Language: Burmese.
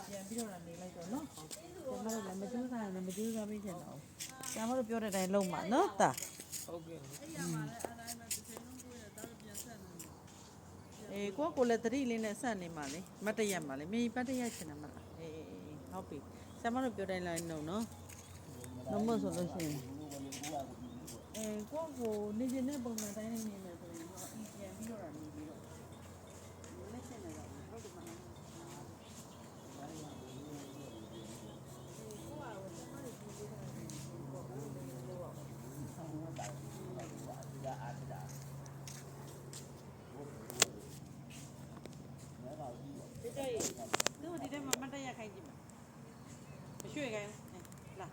ပြန်ပြီးတော့နေလိုက်တော့နော်ကျွန်တော်လည်းမကြိုးစားရင်မကြိုးစားပြီးချင်တော့ကျွန်တော်တို့ပြောတဲ့အတိုင်းလုံးပါနော်တာဟုတ်ကဲ့အဲ့ရမှာလည်းအတိုင်းပဲတစ်ချိန်လုံးကိုရတာပြန်ဆက်နေကိုလည်းတတိလေးနဲ့ဆက်နေမှာလေမတ်တရက်မှာလေမြေပတ်တရက်ချင်တယ်မလားဟုတ်ပြီကျွန်တော်တို့ပြောတိုင်းလိုက်လုံးနော်လုံးမဆိုလို့ရှိရင်ကိုနေကျင်တဲ့ပုံစံတိုင်းနေနေမယ်ဆိုရင်တော့ပြန်ပြီးတော့နေပြီးတော့လက်ချက်နေတော့ဟုတ်တယ်မလားဒီတဲ့မတ်တရခိုင်းကြည့်မှာရွှေ့ခိုင်းလာ